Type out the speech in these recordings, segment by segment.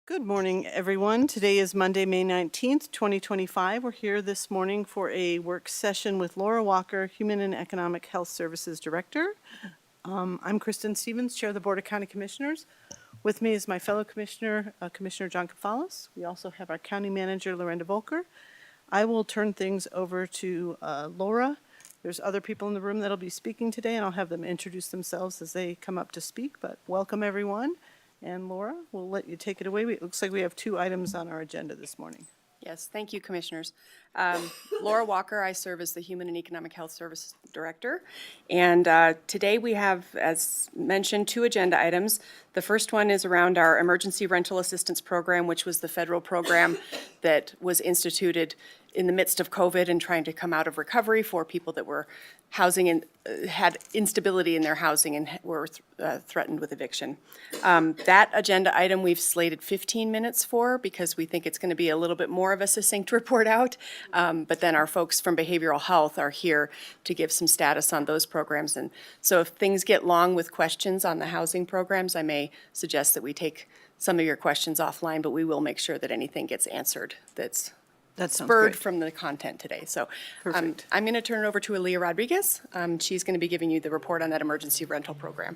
Good morning, everyone. Today is Monday, May 19th, 2025. We're here this morning for a work session with Laura Walker, Human and Economic Health Services Director. I'm Kristen Stevens, Chair of the Board of County Commissioners. With me is my fellow commissioner, Commissioner John Cafalas. We also have our County Manager, Lorenda Volker. I will turn things over to Laura. There's other people in the room that'll be speaking today, and I'll have them introduce themselves as they come up to speak, but welcome, everyone. And Laura, we'll let you take it away. It looks like we have 2 items on our agenda this morning. Yes, thank you, Commissioners. Laura Walker, I serve as the Human and Economic Health Services Director. And today we have, as mentioned, 2 agenda items. The first one is around our Emergency Rental Assistance Program, which was the federal program that was instituted in the midst of COVID and trying to come out of recovery for people that were housing and had instability in their housing and were threatened with eviction. That agenda item we've slated 15 minutes for because we think it's going to be a little bit more of a succinct report out. But then our folks from behavioral health are here to give some status on those programs. And so if things get long with questions on the housing programs, I may suggest that we take some of your questions offline, but we will make sure that anything gets answered that's spurred from the content today. So I'm going to turn it over to Aaliyah Rodriguez. She's going to be giving you the report on that emergency rental program.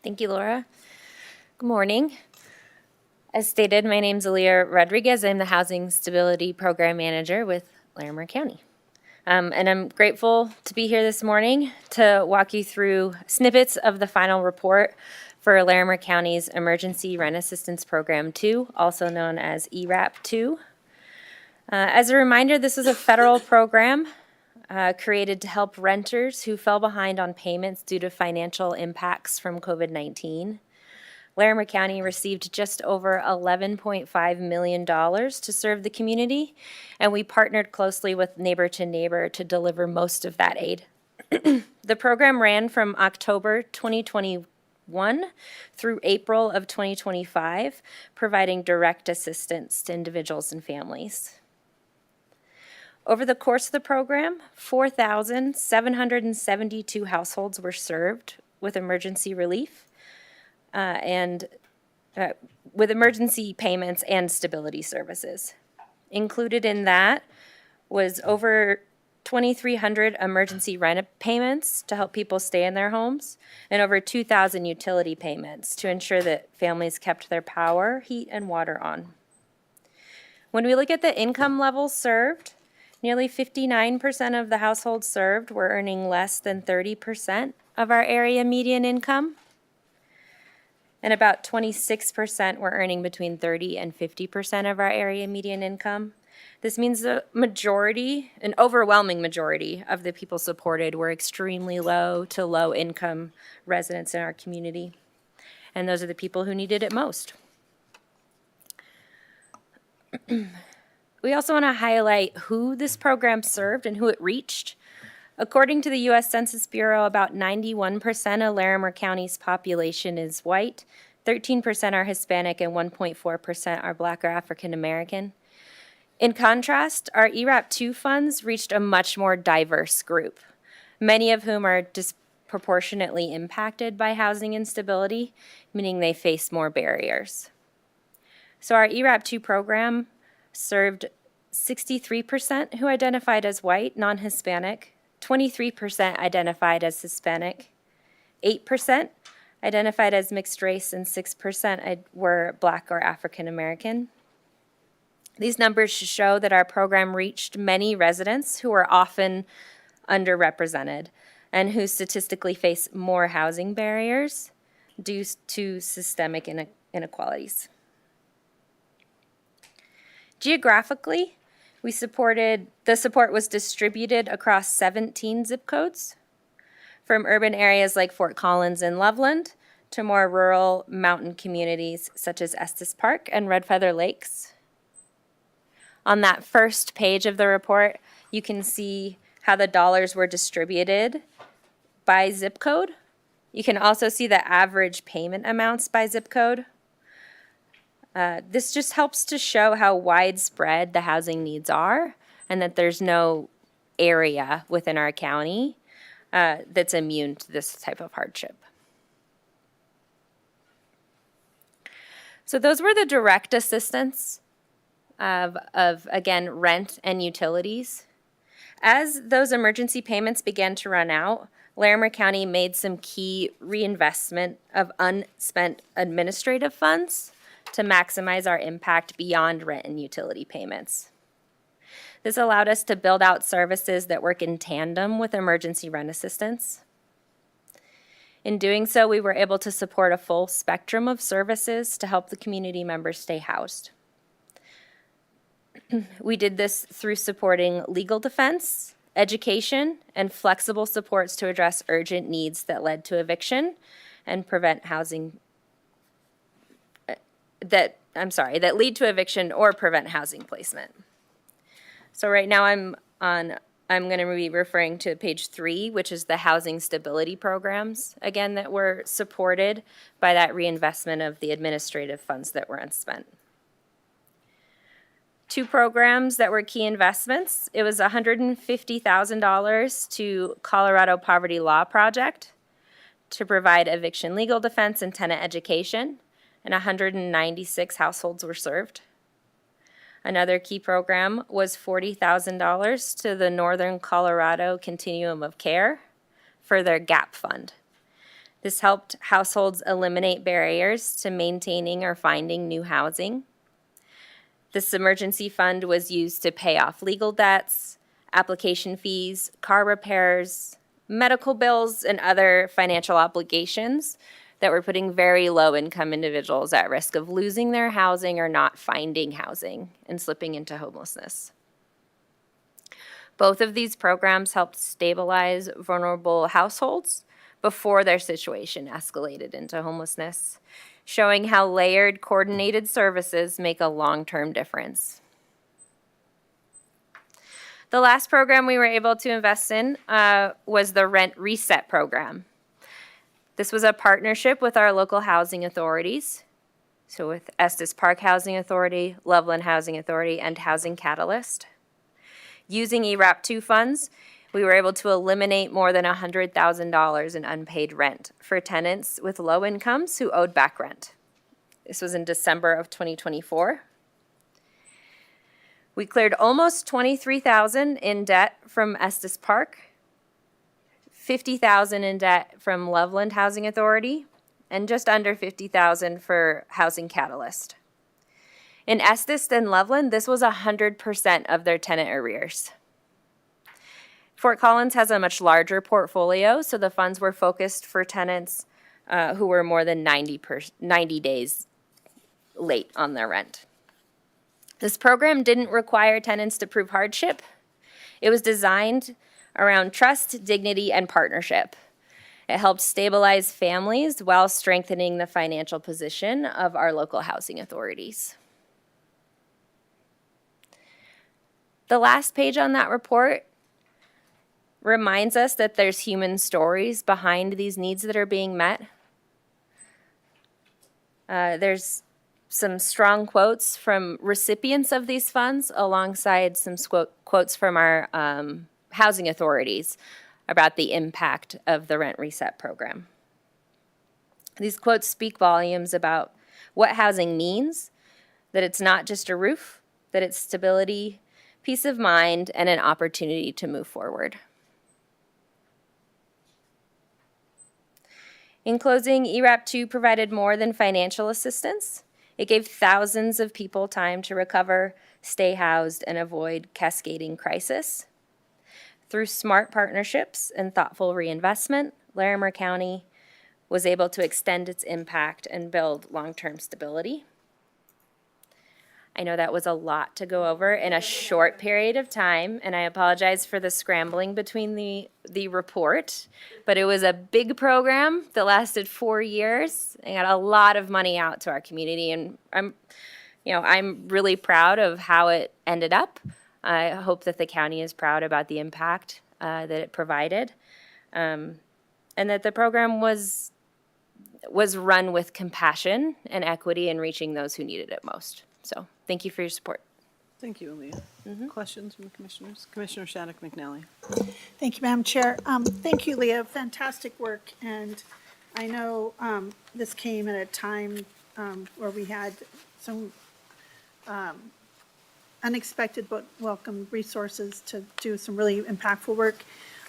Thank you, Laura. Good morning. As stated, my name is Aaliyah Rodriguez. I'm the Housing Stability Program Manager with Larimer County. And I'm grateful to be here this morning to walk you through snippets of the final report for Larimer County's Emergency Rent Assistance Program 2, also known as ERAP 2. As a reminder, this is a federal program created to help renters who fell behind on payments due to financial impacts from COVID-19. Larimer County received just over $11.5 million to serve the community, and we partnered closely with Neighbor to Neighbor to deliver most of that aid. The program ran from October 2021 through April of 2025, providing direct assistance to individuals and families. Over the course of the program, 4,772 households were served with emergency relief with emergency payments and stability services. Included in that was over 2,300 emergency rent payments to help people stay in their homes, and over 2,000 utility payments to ensure that families kept their power, heat, and water on. When we look at the income levels served, nearly 59% of the households served were earning less than 30% of our area median income, and about 26% were earning between 30 and 50% of our area median income. This means the majority, an overwhelming majority of the people supported were extremely low to low income residents in our community, and those are the people who needed it most. We also want to highlight who this program served and who it reached. According to the U.S. Census Bureau, about 91% of Larimer County's population is white, 13% are Hispanic, and 1.4% are Black or African American. In contrast, our ERAP 2 funds reached a much more diverse group, many of whom are disproportionately impacted by housing instability, meaning they face more barriers. So our ERAP 2 program served 63% who identified as white, non-Hispanic, 23% identified as Hispanic, 8% identified as mixed race, and 6% were Black or African American. These numbers show that our program reached many residents who are often underrepresented and who statistically face more housing barriers due to systemic inequalities. Geographically, the support was distributed across 17 zip codes, from urban areas like Fort Collins and Loveland to more rural mountain communities such as Estes Park and Red Feather Lakes. On that first page of the report, you can see how the dollars were distributed by zip code. You can also see the average payment amounts by zip code. This just helps to show how widespread the housing needs are and that there's no area within our county that's immune to this type of hardship. So those were the direct assistance of again, rent and utilities. As those emergency payments began to run out, Larimer County made some key reinvestment of unspent administrative funds to maximize our impact beyond rent and utility payments. This allowed us to build out services that work in tandem with emergency rent assistance. In doing so, we were able to support a full spectrum of services to help the community members stay housed. We did this through supporting legal defense, education, and flexible supports to address urgent needs that led to eviction and prevent housing, that lead to eviction or prevent housing placement. So right now I'm going to be referring to page 3, which is the housing stability programs, again, that were supported by that reinvestment of the administrative funds that were unspent. 2 programs that were key investments. It was $150,000 to Colorado Poverty Law Project to provide eviction legal defense and tenant education, and 196 households were served. Another key program was $40,000 to the Northern Colorado Continuum of Care for their GAP fund. This helped households eliminate barriers to maintaining or finding new housing. This emergency fund was used to pay off legal debts, application fees, car repairs, medical bills, and other financial obligations that were putting very low-income individuals at risk of losing their housing or not finding housing and slipping into homelessness. Both of these programs helped stabilize vulnerable households before their situation escalated into homelessness, showing how layered, coordinated services make a long-term difference. The last program we were able to invest in was the Rent Reset program. This was a partnership with our local housing authorities, so with Estes Park Housing Authority, Loveland Housing Authority, and Housing Catalyst. Using ERAP 2 funds, we were able to eliminate more than $100,000 in unpaid rent for tenants with low incomes who owed back rent. This was in December of 2024. We cleared almost $23,000 in debt from Estes Park, $50,000 in debt from Loveland Housing Authority, and just under $50,000 for Housing Catalyst. In Estes and Loveland, this was 100% of their tenant arrears. Fort Collins has a much larger portfolio, so the funds were focused for tenants who were more than 90 days late on their rent. This program didn't require tenants to prove hardship. It was designed around trust, dignity, and partnership. It helped stabilize families while strengthening the financial position of our local housing authorities. The last page on that report reminds us that there's human stories behind these needs that are being met. There's some strong quotes from recipients of these funds alongside some quotes from our housing authorities about the impact of the Rent Reset program. These quotes speak volumes about what housing means, that it's not just a roof, that it's stability, peace of mind, and an opportunity to move forward. In closing, ERAP 2 provided more than financial assistance. It gave thousands of people time to recover, stay housed, and avoid cascading crisis. Through smart partnerships and thoughtful reinvestment, Larimer County was able to extend its impact and build long-term stability. I know that was a lot to go over in a short period of time, and I apologize for the scrambling between the report, but it was a big program that lasted 4 years and got a lot of money out to our community, and I'm really proud of how it ended up. I hope that the county is proud about the impact that it provided, and that the program was run with compassion and equity in reaching those who needed it most. So thank you for your support. Thank you, Aaliyah. Questions from the commissioners? Commissioner Shattuck McNally. Thank you, Madam Chair. Thank you, Leah. Fantastic work. And I know this came at a time where we had some unexpected but welcome resources to do some really impactful work.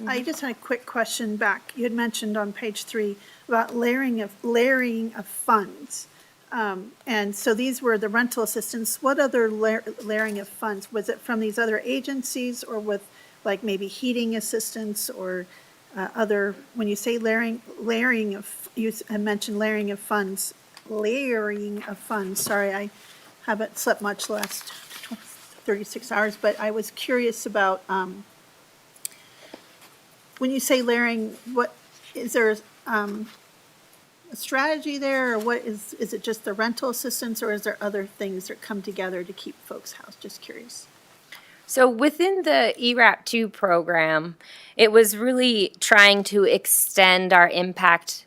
I just had a quick question back. You had mentioned on page 3 about layering of funds. And so these were the rental assistance. What other layering of funds? Was it from these other agencies or with like maybe heating assistance or other, when you say layering of, you mentioned layering of funds, sorry, I haven't slept much the last 36 hours, but I was curious about, when you say layering, what, is there a strategy there, or what is it just the rental assistance, or is there other things that come together to keep folks housed? Just curious. So within the ERAP 2 program, it was really trying to extend our impact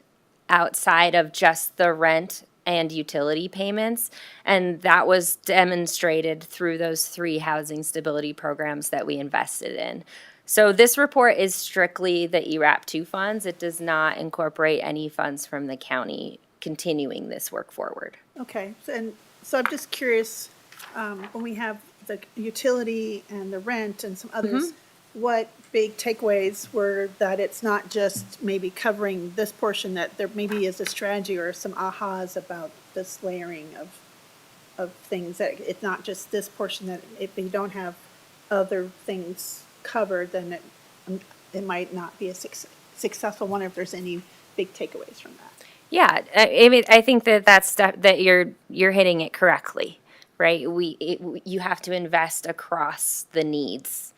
outside of just the rent and utility payments. And that was demonstrated through those 3 housing stability programs that we invested in. So this report is strictly the ERAP 2 funds. It does not incorporate any funds from the county continuing this work forward. Okay, so I'm just curious, when we have the utility and the rent and some others, what big takeaways were that it's not just maybe covering this portion, that there maybe is a strategy or some ahas about this layering of things, that it's not just this portion, that if you don't have other things covered, then it might not be a successful one, if there's any big takeaways from that. Yeah, I mean, I think that you're hitting it correctly, right? You have to invest across the needs.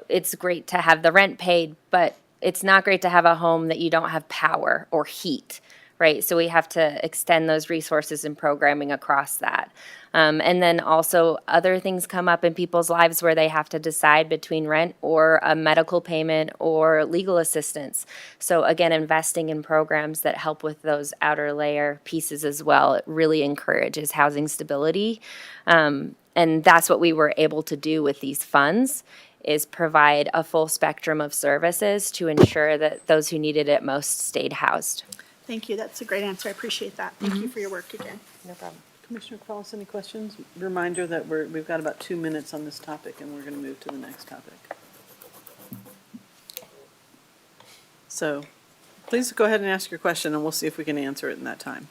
It's great to have the rent paid, but it's not great to have a home that you don't have power or heat, right? So we have to extend those resources and programming across that. And then also other things come up in people's lives where they have to decide between rent or a medical payment or legal assistance. So again, investing in programs that help with those outer layer pieces as well, it really encourages housing stability. And that's what we were able to do with these funds, is provide a full spectrum of services to ensure that those who needed it most stayed housed. Thank you, that's a great answer, I appreciate that. Thank you for your work again. No problem. Commissioner Cross, any questions? Reminder that we've got about 2 minutes on this topic, and we're going to move to the next topic. So please go ahead and ask your question, and we'll see if we can answer it in that time.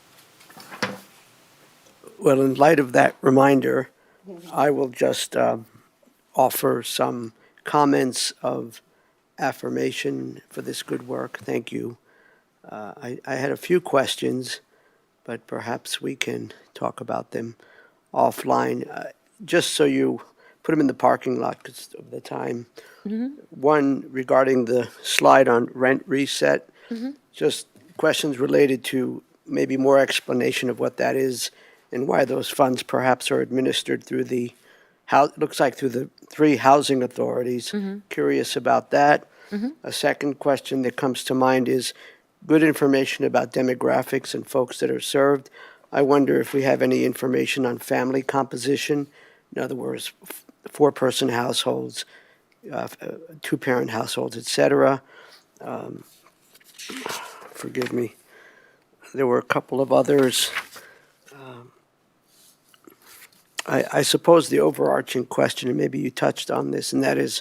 Well, in light of that reminder, I will just offer some comments of affirmation for this good work. Thank you. I had a few questions, but perhaps we can talk about them offline. Just so you put them in the parking lot because of the time. One, regarding the slide on rent reset, just questions related to maybe more explanation of what that is and why those funds perhaps are administered through the, looks like through the 3 housing authorities. Curious about that. A second question that comes to mind is good information about demographics and folks that are served. I wonder if we have any information on family composition. In other words, 4-person households, 2-parent households, et cetera. Forgive me. There were a couple of others. I suppose the overarching question, and maybe you touched on this, and that is,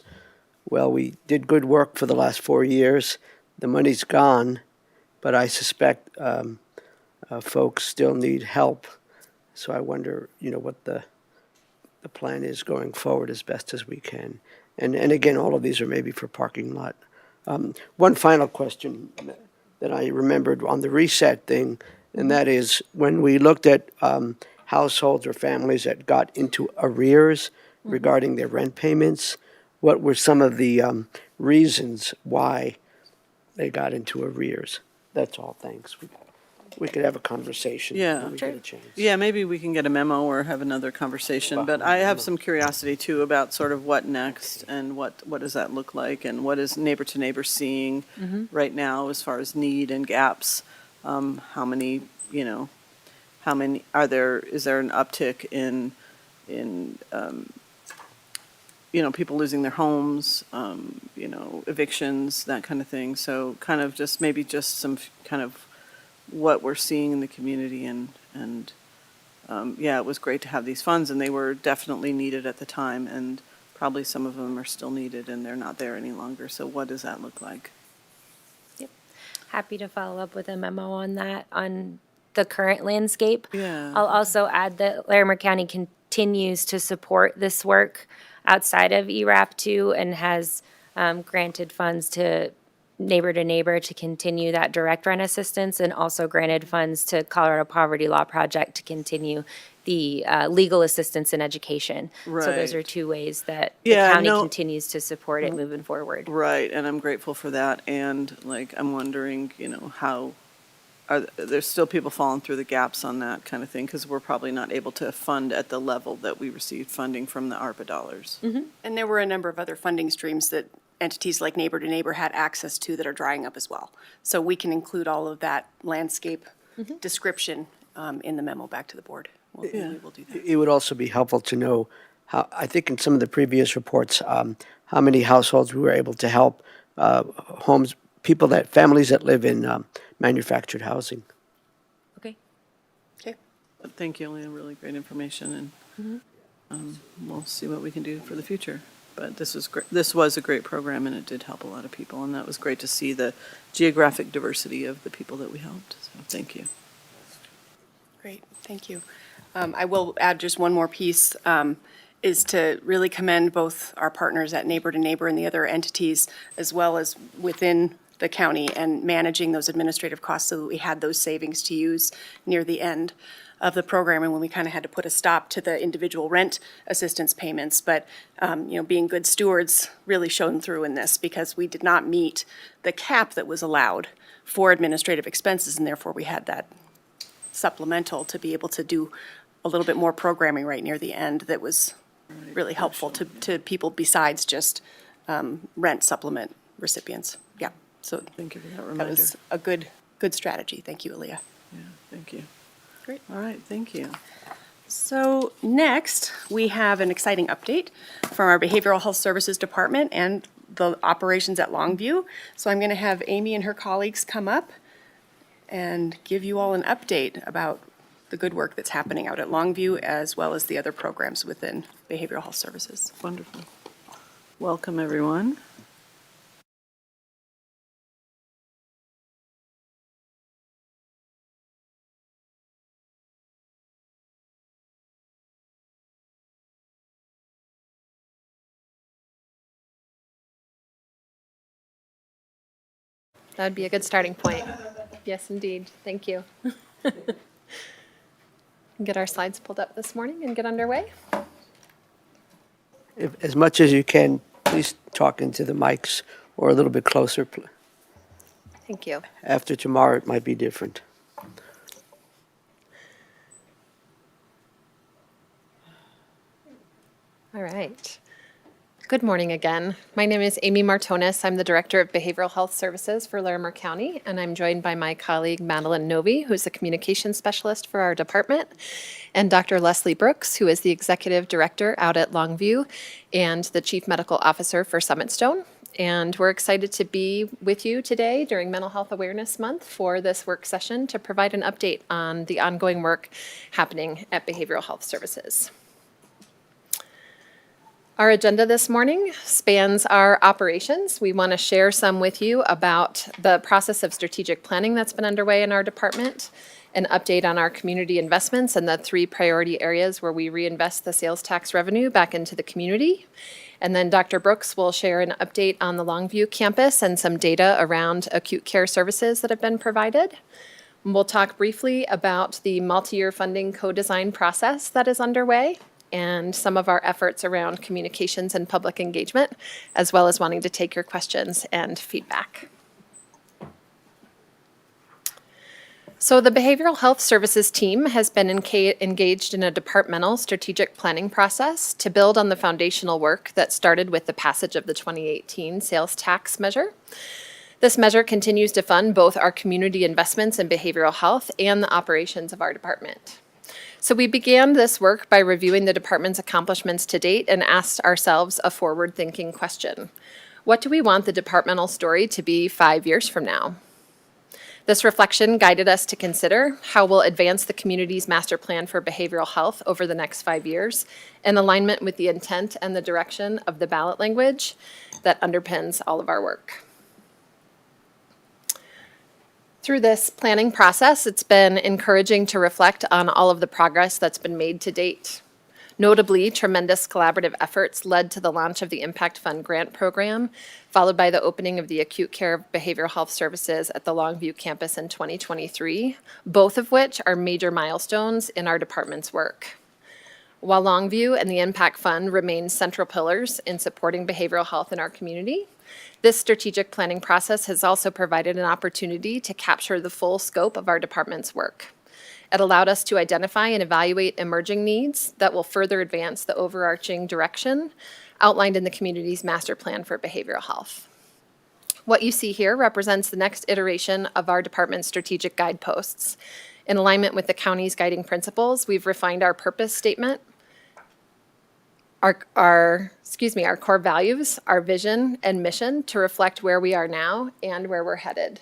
well, we did good work for the last 4 years. The money's gone, but I suspect folks still need help. So I wonder, what the plan is going forward as best as we can. And again, all of these are maybe for parking lot. One final question that I remembered on the reset thing, and that is when we looked at households or families that got into arrears regarding their rent payments, what were some of the reasons why they got into arrears? That's all, thanks. We could have a conversation Yeah. when we get a chance. Yeah, maybe we can get a memo or have another conversation, but I have some curiosity too about sort of what next and what does that look like, and what is neighbor to neighbor seeing right now as far as need and gaps. How many is there an uptick in people losing their homes, evictions, that kind of thing. So kind of just maybe just some kind of what we're seeing in the community and yeah, it was great to have these funds, and they were definitely needed at the time, and probably some of them are still needed, and they're not there any longer. So what does that look like? Happy to follow up with a memo on that, on the current landscape. Yeah. I'll also add that Larimer County continues to support this work outside of ERAP too, and has granted funds to Neighbor to continue that direct rent assistance, and also granted funds to Colorado Poverty Law Project to continue the legal assistance in education. So those are Right. two ways that the Yeah, county no- continues to support it moving forward. Right, and I'm grateful for that, and like, I'm wondering, how, there's still people falling through the gaps on that kind of thing, because we're probably not able to fund at the level that we received funding from the ARPA dollars. And there were a number of other funding streams that entities like Neighbor had access to that are drying up as well. So we can include all of that landscape description in the memo back to the board. We will do that. It would also be helpful to know how, I think in some of the previous reports, how many households we were able to help, families that live in manufactured housing. Okay. Okay. But thank you, Leah, really great information, and we'll see what we can do for the future. But this was a great program, and it did help a lot of people, and that was great to see the geographic diversity of the people that we helped, so thank you. Great, thank you. I will add just one more piece, is to really commend both our partners at Neighbor and the other entities, as well as within the county, and managing those administrative costs so that we had those savings to use near the end of the program, and when we kind of had to put a stop to the individual rent assistance payments. But, being good stewards really shone through in this, because we did not meet the cap that was allowed for administrative expenses, and therefore we had that supplemental to be able to do a little bit more programming right near the end that was really helpful to people besides just rent supplement recipients. Yeah, so Thank you for that that reminder. was a good strategy. Thank you, Aaliyah. Yeah, thank you. Great. All right, thank you. So next, we have an exciting update from our Behavioral Health Services Department and the operations at Longview. So I'm going to have Amy and her colleagues come up and give you all an update about the good work that's happening out at Longview, as well as the other programs within Behavioral Health Services. Wonderful. Welcome, everyone. That would be a good starting point. Yes, indeed. Thank you. Get our slides pulled up this morning and get underway. As much as you can, please talk into the mics or a little bit closer. Thank you. After tomorrow, it might be different. All right. Good morning again. My name is Amy Martonis. I'm the Director of Behavioral Health Services for Larimer County, and I'm joined by my colleague Madeline Novi, who's the Communications Specialist for our department, and Dr. Leslie Brooks, who is the Executive Director out at Longview and the Chief Medical Officer for Summit Stone. And we're excited to be with you today during Mental Health Awareness Month for this work session to provide an update on the ongoing work happening at Behavioral Health Services. Our agenda this morning spans our operations. We want to share some with you about the process of strategic planning that's been underway in our department, an update on our community investments and the 3 priority areas where we reinvest the sales tax revenue back into the community. And then Dr. Brooks will share an update on the Longview campus and some data around acute care services that have been provided. We'll talk briefly about the multi-year funding co-design process that is underway, and some of our efforts around communications and public engagement, as well as wanting to take your questions and feedback. So the Behavioral Health Services team has been engaged in a departmental strategic planning process to build on the foundational work that started with the passage of the 2018 sales tax measure. This measure continues to fund both our community investments in behavioral health and the operations of our department. So we began this work by reviewing the department's accomplishments to date and asked ourselves a forward-thinking question. What do we want the departmental story to be 5 years from now? This reflection guided us to consider how we'll advance the community's master plan for behavioral health over the next 5 years in alignment with the intent and the direction of the ballot language that underpins all of our work. Through this planning process, it's been encouraging to reflect on all of the progress that's been made to date. Notably, tremendous collaborative efforts led to the launch of the Impact Fund grant program, followed by the opening of the acute care behavioral health services at the Longview campus in 2023, both of which are major milestones in our department's work. While Longview and the Impact Fund remain central pillars in supporting behavioral health in our community, this strategic planning process has also provided an opportunity to capture the full scope of our department's work. It allowed us to identify and evaluate emerging needs that will further advance the overarching direction outlined in the community's master plan for behavioral health. What you see here represents the next iteration of our department's strategic guideposts. In alignment with the county's guiding principles, we've refined our purpose statement, our core values, our vision and mission to reflect where we are now and where we're headed.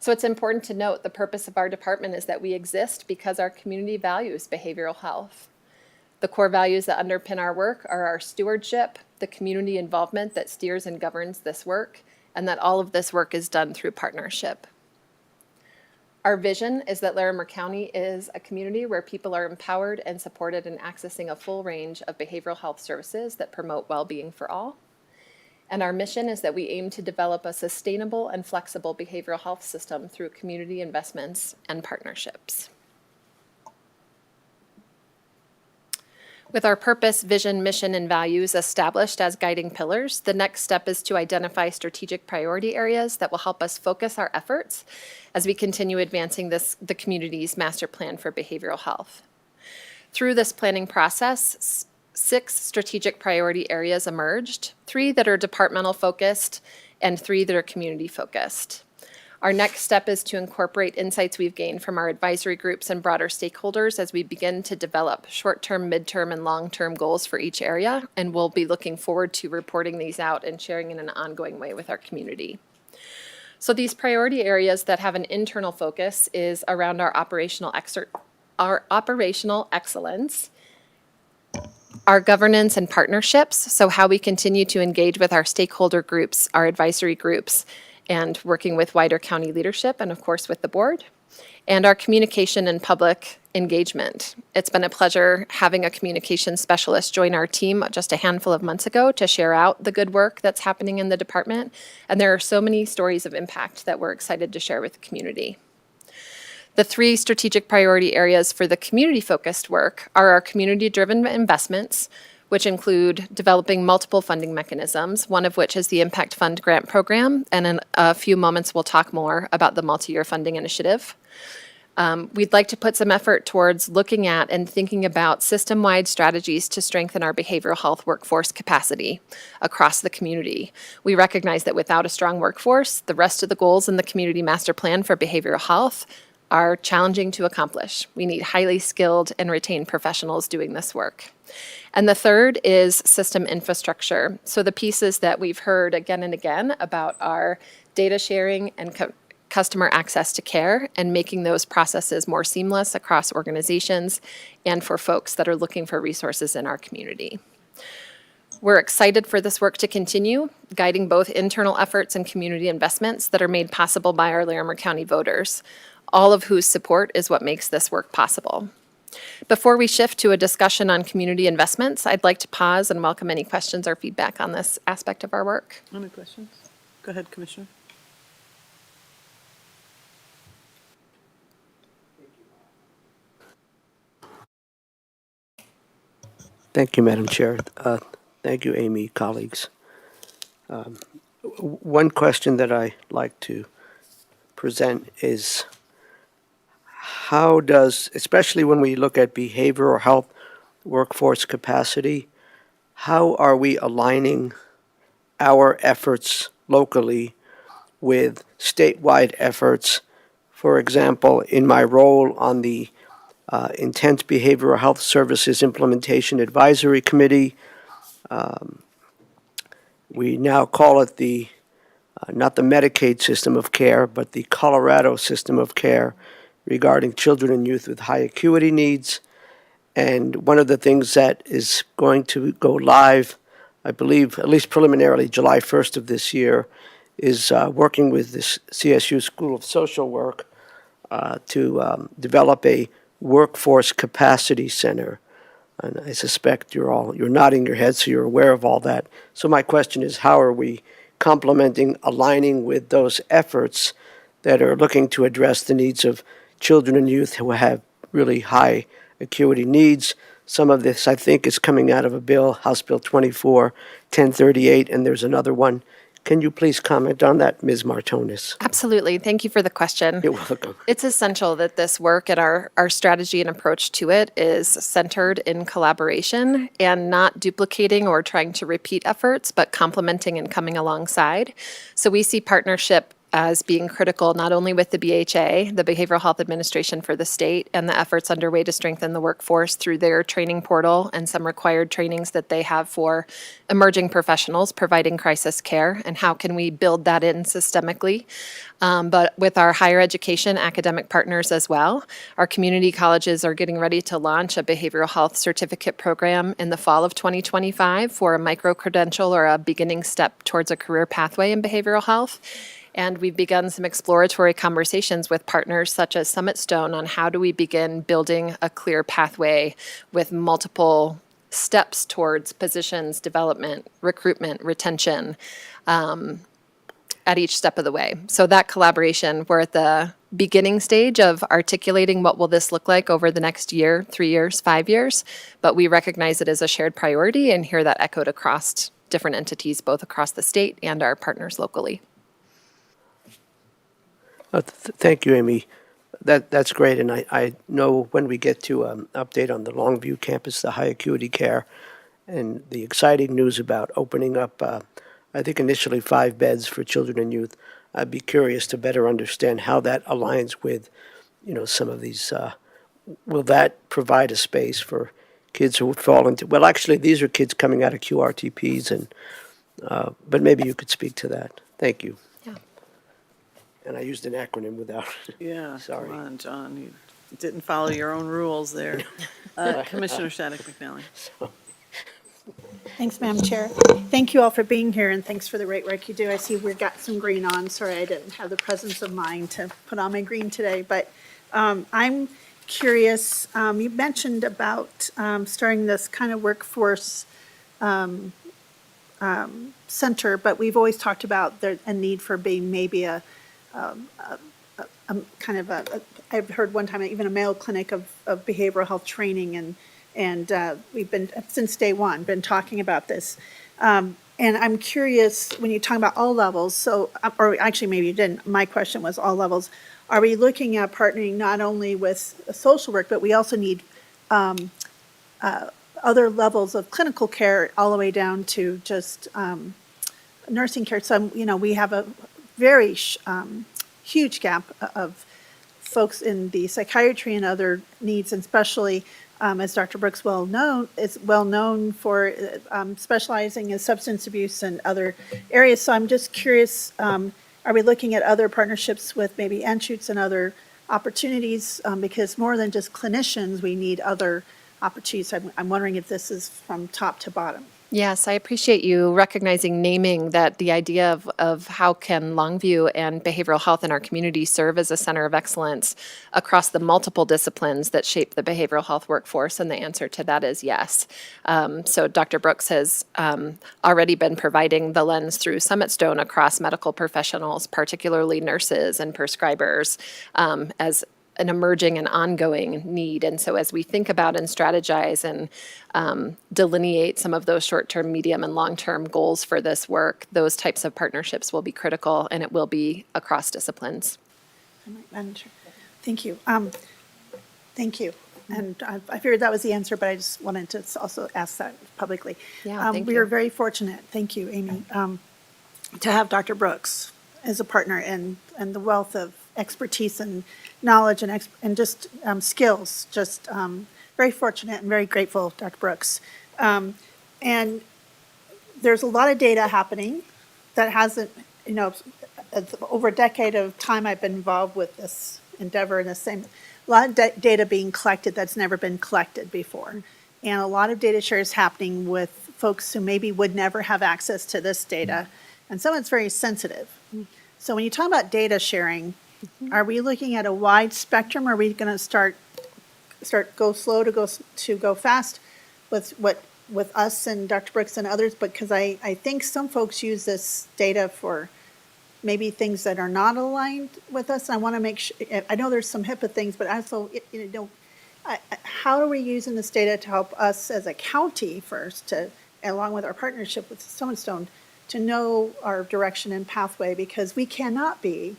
So it's important to note the purpose of our department is that we exist because our community values behavioral health. The core values that underpin our work are our stewardship, the community involvement that steers and governs this work, and that all of this work is done through partnership. Our vision is that Larimer County is a community where people are empowered and supported in accessing a full range of behavioral health services that promote well-being for all. And our mission is that we aim to develop a sustainable and flexible behavioral health system through community investments and partnerships. With our purpose, vision, mission, and values established as guiding pillars, the next step is to identify strategic priority areas that will help us focus our efforts as we continue advancing the community's master plan for behavioral health. Through this planning process, 6 strategic priority areas emerged, 3 that are departmental focused and 3 that are community focused. Our next step is to incorporate insights we've gained from our advisory groups and broader stakeholders as we begin to develop short-term, midterm, and long-term goals for each area, and we'll be looking forward to reporting these out and sharing in an ongoing way with our community. So these priority areas that have an internal focus is around our operational excellence, our governance and partnerships, so how we continue to engage with our stakeholder groups, our advisory groups, and working with wider county leadership and of course with the board, and our communication and public engagement. It's been a pleasure having a communication specialist join our team just a handful of months ago to share out the good work that's happening in the department, and there are so many stories of impact that we're excited to share with the community. The 3 strategic priority areas for the community-focused work are our community-driven investments, which include developing multiple funding mechanisms, one of which is the Impact Fund grant program, and in a few moments we'll talk more about the multi-year funding initiative. We'd like to put some effort towards looking at and thinking about system-wide strategies to strengthen our behavioral health workforce capacity across the community. We recognize that without a strong workforce, the rest of the goals in the Community Master Plan for Behavioral Health are challenging to accomplish. We need highly skilled and retained professionals doing this work. And the third is system infrastructure. So the pieces that we've heard again and again about our data sharing and customer access to care and making those processes more seamless across organizations and for folks that are looking for resources in our community. We're excited for this work to continue, guiding both internal efforts and community investments that are made possible by our Larimer County voters, all of whose support is what makes this work possible. Before we shift to a discussion on community investments, I'd like to pause and welcome any questions or feedback on this aspect of our work. Any questions? Go ahead, Commissioner. Thank you, Madam Chair. Thank you, Amy, colleagues. One question that I like to present is how does, especially when we look at behavioral health workforce capacity, how are we aligning our efforts locally with statewide efforts? For example, in my role on the Intense Behavioral Health Services Implementation Advisory Committee, we now call it the not the Medicaid system of care, but the Colorado system of care regarding children and youth with high acuity needs. And one of the things that is going to go live, I believe, at least preliminarily, July 1st of this year, is working with this CSU School of Social Work to develop a workforce capacity center. And I suspect you're nodding your head, so you're aware of all that. So my question is, how are we complementing, aligning with those efforts that are looking to address the needs of children and youth who have really high acuity needs? Some of this, I think, is coming out of a bill, House Bill 24-1038, and there's another one. Can you please comment on that, Ms. Martonis? Absolutely. Thank you for the question. You're welcome. It's essential that this work and our strategy and approach to it is centered in collaboration and not duplicating or trying to repeat efforts, but complementing and coming alongside. So we see partnership as being critical not only with the BHA, the Behavioral Health Administration for the state, and the efforts underway to strengthen the workforce through their training portal and some required trainings that they have for emerging professionals providing crisis care, and how can we build that in systemically. But with our higher education academic partners as well, our community colleges are getting ready to launch a behavioral health certificate program in the fall of 2025 for a micro-credential or a beginning step towards a career pathway in behavioral health. And we've begun some exploratory conversations with partners such as Summit Stone on how do we begin building a clear pathway with multiple steps towards positions, development, recruitment, retention, at each step of the way. So that collaboration, we're at the beginning stage of articulating what will this look like over the next year, 3 years, 5 years, but we recognize it as a shared priority and hear that echoed across different entities, both across the state and our partners locally. Thank you, Amy. That's great, and I know when we get to update on the Longview campus, the high acuity care, and the exciting news about opening up, I think initially 5 beds for children and youth, I'd be curious to better understand how that aligns with, some of these, will that provide a space for kids who would fall into, well, actually, these are kids coming out of QRTPs, and but maybe you could speak to that. Thank you. Yeah. And I used an acronym without. Yeah, Sorry. come on, John, you didn't follow your own rules there. Commissioner Shattuck McNally. Thanks, Madam Chair. Thank you all for being here, and thanks for the great work you do. I see we've got some green on. Sorry, I didn't have the presence of mind to put on my green today, but I'm curious, you mentioned about starting this kind of workforce center, but we've always talked about a need for being maybe a kind of I've heard one time even a male clinic of behavioral health training, and we've been since day one been talking about this. And I'm curious, when you talk about all levels, so or actually maybe you didn't. My question was all levels. Are we looking at partnering not only with social work, but we also need other levels of clinical care all the way down to just nursing care? So we have a very huge gap of folks in the psychiatry and other needs, and especially as Dr. Brooks is well known for specializing in substance abuse and other areas. So I'm just curious, are we looking at other partnerships with maybe Anschutz and other opportunities? Because more than just clinicians, we need other opportunities. I'm wondering if this is from top to bottom. Yes, I appreciate you recognizing, naming that the idea of how can Longview and behavioral health in our community serve as a center of excellence across the multiple disciplines that shape the behavioral health workforce, and the answer to that is yes. So Dr. Brooks has already been providing the lens through Summit Stone across medical professionals, particularly nurses and prescribers, as an emerging and ongoing need. And so as we think about and strategize and delineate some of those short-term, medium, and long-term goals for this work, those types of partnerships will be critical, and it will be across disciplines. Madam Chair. Thank you. Thank you. And I figured that was the answer, but I just wanted to also ask that publicly. Yeah, thank we you. are very fortunate, thank you, Amy, to have Dr. Brooks as a partner, and the wealth of expertise and knowledge and just skills. Just very fortunate and very grateful, Dr. Brooks. And there's a lot of data happening that you know, over a decade of time I've been involved with this endeavor and the same, a lot of data being collected that's never been collected before. And a lot of data share is happening with folks who maybe would never have access to this data. And some of it's very sensitive. So when you talk about data sharing, are we looking at a wide spectrum? Or are we going to start go slow to go fast with us and Dr. Brooks and others? Because I think some folks use this data for maybe things that are not aligned with us. I want to make sure, I know there's some HIPAA things, but also, how are we using this data to help us as a county first to, along with our partnership with Stone, to know our direction and pathway? Because we cannot be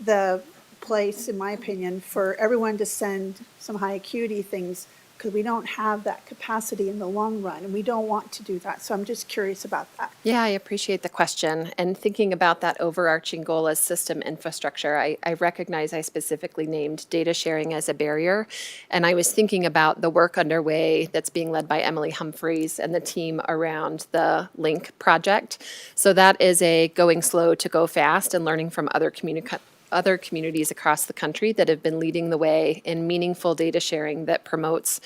the place, in my opinion, for everyone to send some high acuity things, because we don't have that capacity in the long run, and we don't want to do that. So I'm just curious about that. Yeah, I appreciate the question. And thinking about that overarching goal as system infrastructure, I recognize I specifically named data sharing as a barrier. And I was thinking about the work underway that's being led by Emily Humphreys and the team around the LINK project. So that is a going slow to go fast and learning from other communities across the country that have been leading the way in meaningful data sharing that promotes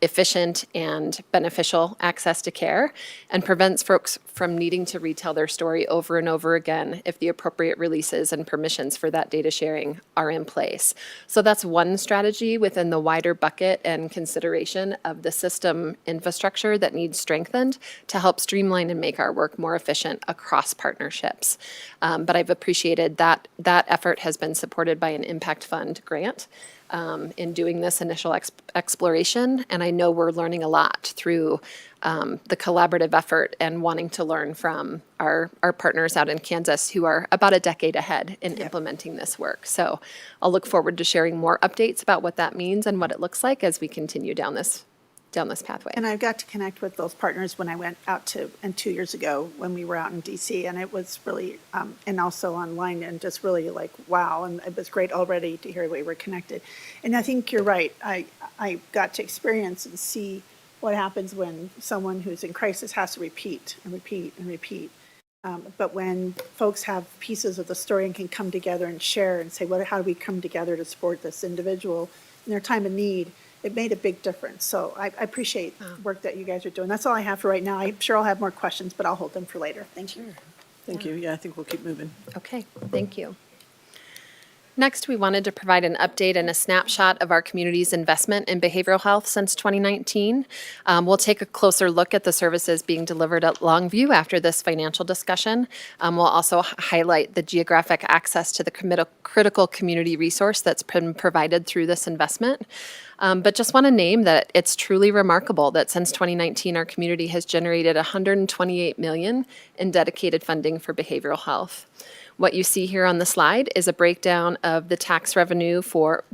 efficient and beneficial access to care and prevents folks from needing to retell their story over and over again if the appropriate releases and permissions for that data sharing are in place. So that's one strategy within the wider bucket and consideration of the system infrastructure that needs strengthened to help streamline and make our work more efficient across partnerships. But I've appreciated that effort has been supported by an impact fund grant in doing this initial exploration. And I know we're learning a lot through the collaborative effort and wanting to learn from our partners out in Kansas who are about a decade ahead in implementing this work. So I'll look forward to sharing more updates about what that means and what it looks like as we continue down this pathway. And I got to connect with those partners when I went out and 2 years ago when we were out in DC, and it was really, and also online, and just really like, wow. And it was great already to hear we were connected. And I think you're right. I got to experience and see what happens when someone who's in crisis has to repeat and repeat and repeat. But when folks have pieces of the story and can come together and share and say, how do we come together to support this individual in their time of need? It made a big difference. So I appreciate the work that you guys are doing. That's all I have for right now. I'm sure I'll have more questions, but I'll hold them for later. Thank you. Thank you. Yeah, I think we'll keep moving. Okay, thank you. Next, we wanted to provide an update and a snapshot of our community's investment in behavioral health since 2019. We'll take a closer look at the services being delivered at Longview after this financial discussion. We'll also highlight the geographic access to the critical community resource that's been provided through this investment. But just want to name that it's truly remarkable that since 2019, our community has generated $128 million in dedicated funding for behavioral health. What you see here on the slide is a breakdown of the tax revenue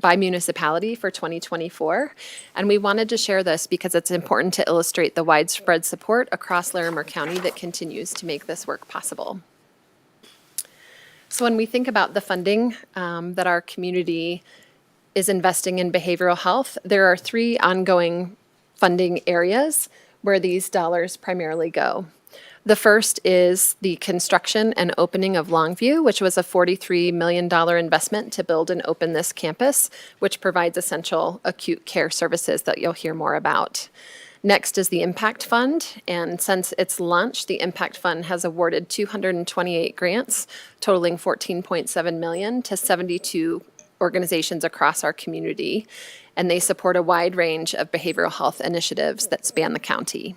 by municipality for 2024. And we wanted to share this because it's important to illustrate the widespread support across Larimer County that continues to make this work possible. So when we think about the funding that our community is investing in behavioral health, there are 3 ongoing funding areas where these dollars primarily go. The first is the construction and opening of Longview, which was a $43 million investment to build and open this campus, which provides essential acute care services that you'll hear more about. Next is the Impact Fund, and since its launch, the Impact Fund has awarded 228 grants totaling $14.7 million to 72 organizations across our community, and they support a wide range of behavioral health initiatives that span the county.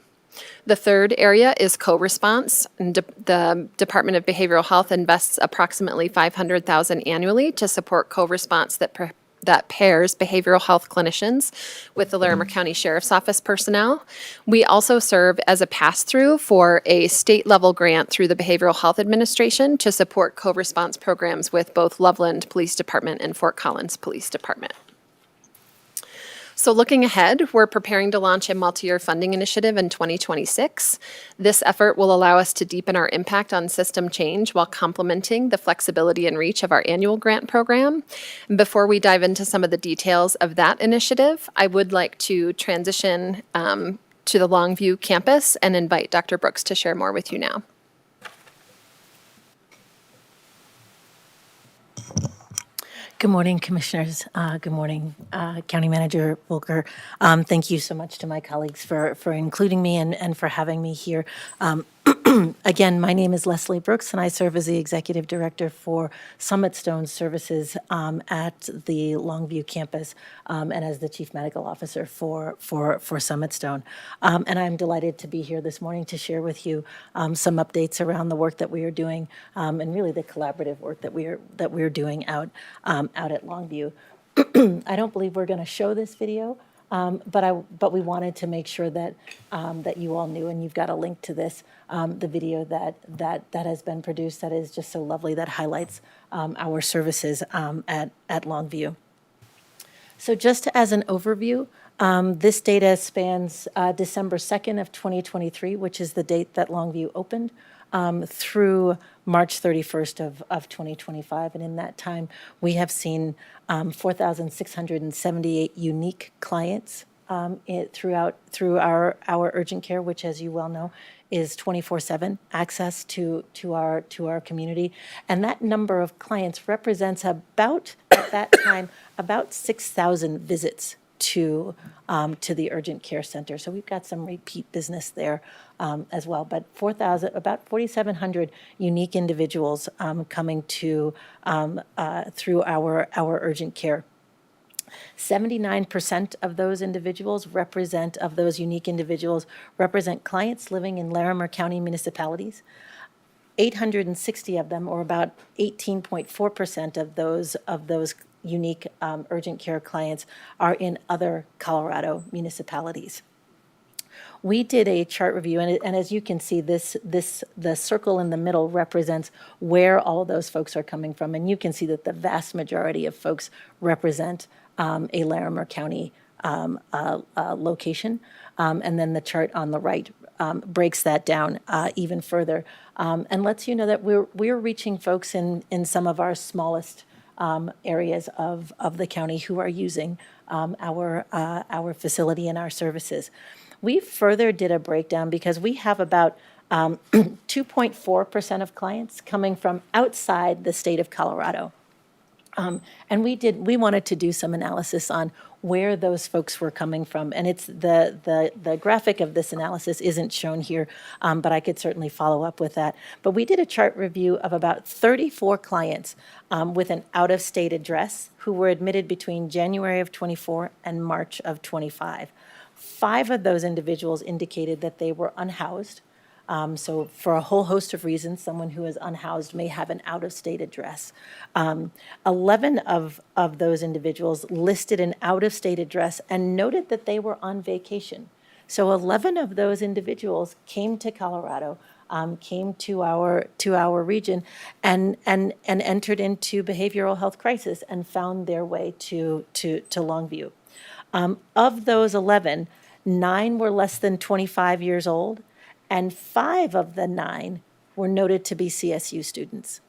The third area is co-response. The Department of Behavioral Health invests approximately $500,000 annually to support co-response that pairs behavioral health clinicians with the Larimer County Sheriff's Office personnel. We also serve as a pass-through for a state-level grant through the Behavioral Health Administration to support co-response programs with both Loveland Police Department and Fort Collins Police Department. So looking ahead, we're preparing to launch a multi-year funding initiative in 2026. This effort will allow us to deepen our impact on system change while complementing the flexibility and reach of our annual grant program. And before we dive into some of the details of that initiative, I would like to transition to the Longview campus and invite Dr. Brooks to share more with you now. Good morning, Commissioners. Good morning, County Manager Volker. Thank you so much to my colleagues for including me and for having me here. Again, my name is Leslie Brooks, and I serve as the Executive Director for Summit Stone Services at the Longview campus, and as the Chief Medical Officer for Summit Stone. And I'm delighted to be here this morning to share with you some updates around the work that we are doing, and really the collaborative work that we're doing out at Longview. I don't believe we're going to show this video, but we wanted to make sure that that you all knew, and you've got a link to this, the video that has been produced that is just so lovely, that highlights our services at Longview. So just as an overview, this data spans December 2nd of 2023, which is the date that Longview opened, through March 31st of 2025. And in that time, we have seen 4,678 unique clients through our urgent care, which, as you well know, is 24/7 access to our community. And that number of clients represents about, at that time, about 6,000 visits to the urgent care center. So we've got some repeat business there as well. But about 4,700 unique individuals coming to through our urgent care. 79% of those individuals of those unique individuals represent clients living in Larimer County municipalities. 860 of them, or about 18.4% of those unique urgent care clients, are in other Colorado municipalities. We did a chart review, and as you can see, the circle in the middle represents where all those folks are coming from, and you can see that the vast majority of folks represent a Larimer County location, and then the chart on the right breaks that down even further, and lets you know that we're reaching folks in some of our smallest areas of the county who are using our facility and our services. We further did a breakdown because we have about 2.4% of clients coming from outside the state of Colorado. And we wanted to do some analysis on where those folks were coming from. And it's the graphic of this analysis isn't shown here, but I could certainly follow up with that. But we did a chart review of about 34 clients with an out-of-state address who were admitted between January of 24 and March of 25. 5 of those individuals indicated that they were unhoused. So for a whole host of reasons, someone who is unhoused may have an out-of-state address. 11 of those individuals listed an out-of-state address and noted that they were on vacation. So 11 of those individuals came to Colorado, came to our region, and entered into behavioral health crisis and found their way to Longview. Of those 11, 9 were less than 25 years old, and 5 of the 9 were noted to be CSU students.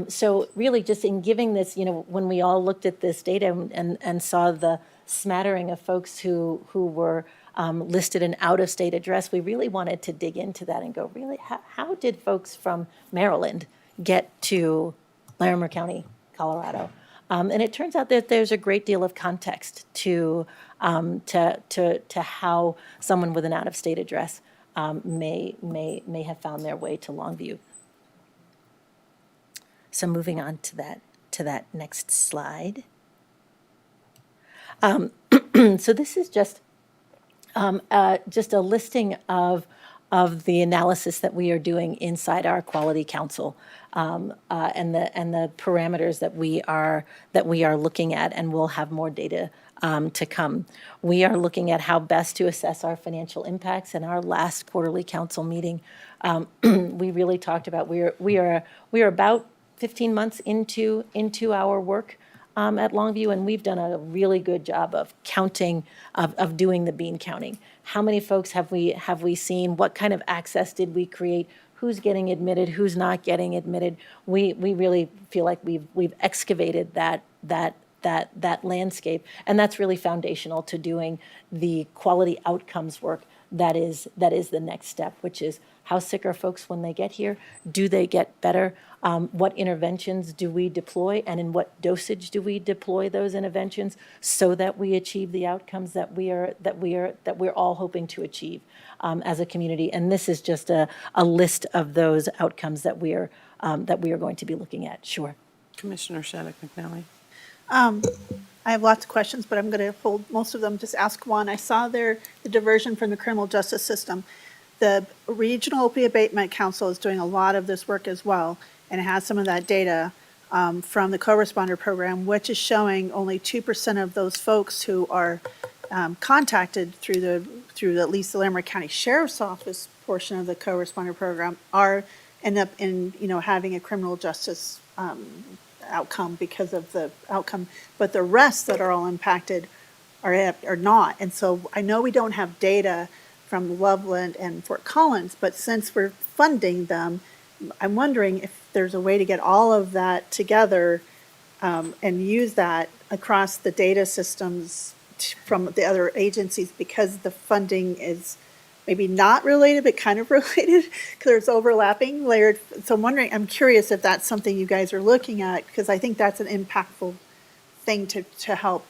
So really just in giving this, when we all looked at this data and saw the smattering of folks who were listed an out-of-state address, we really wanted to dig into that and go, really, how did folks from Maryland get to Larimer County, Colorado? And it turns out that there's a great deal of context to how someone with an out-of-state address may have found their way to Longview. So moving on to that next slide. So this is just a listing of the analysis that we are doing inside our quality council, and the parameters that we are looking at, and we'll have more data to come. We are looking at how best to assess our financial impacts. In our last quarterly council meeting, we really talked about we are about 15 months into our work at Longview, and we've done a really good job of counting, of doing the bean counting. How many folks have we seen? What kind of access did we create? Who's getting admitted? Who's not getting admitted? We really feel like we've excavated that landscape, and that's really foundational to doing the quality outcomes work that is the next step, which is how sick are folks when they get here? Do they get better? What interventions do we deploy, and in what dosage do we deploy those interventions so that we achieve the outcomes that we're all hoping to achieve as a community? And this is just a list of those outcomes that we are going to be looking at. Sure. Commissioner Shattuck McNally. I have lots of questions, but I'm going to hold most of them, just ask one. I saw there the diversion from the criminal justice system. The Regional Opioid Abatement Council is doing a lot of this work as well, and it has some of that data from the co-responder program, which is showing only 2% of those folks who are contacted through at least the Larimer County Sheriff's Office portion of the co-responder program end up in having a criminal justice outcome because of the outcome, but the rest that are all impacted are not. And so I know we don't have data from Loveland and Fort Collins, but since we're funding them, I'm wondering if there's a way to get all of that together and use that across the data systems from the other agencies, because the funding is maybe not related, but kind of related, because there's overlapping layered. So I'm curious if that's something you guys are looking at, because I think that's an impactful thing to help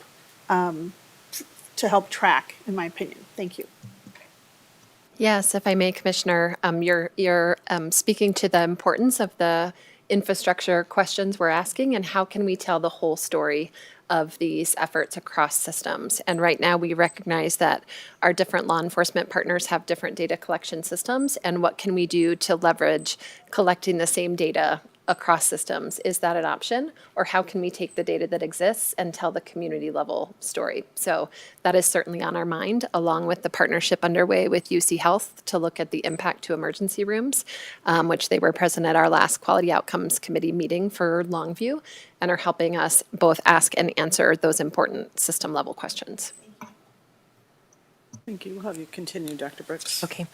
track, in my opinion. Thank you. Yes, if I may, Commissioner, you're speaking to the importance of the infrastructure questions we're asking, and how can we tell the whole story of these efforts across systems. And right now we recognize that our different law enforcement partners have different data collection systems, and what can we do to leverage collecting the same data across systems? Is that an option? Or how can we take the data that exists and tell the community level story? So that is certainly on our mind, along with the partnership underway with UC Health to look at the impact to emergency rooms, which they were present at our last Quality Outcomes Committee meeting for Longview, and are helping us both ask and answer those important system level questions. Thank you. We'll have you continue, Dr. Brooks. Okay.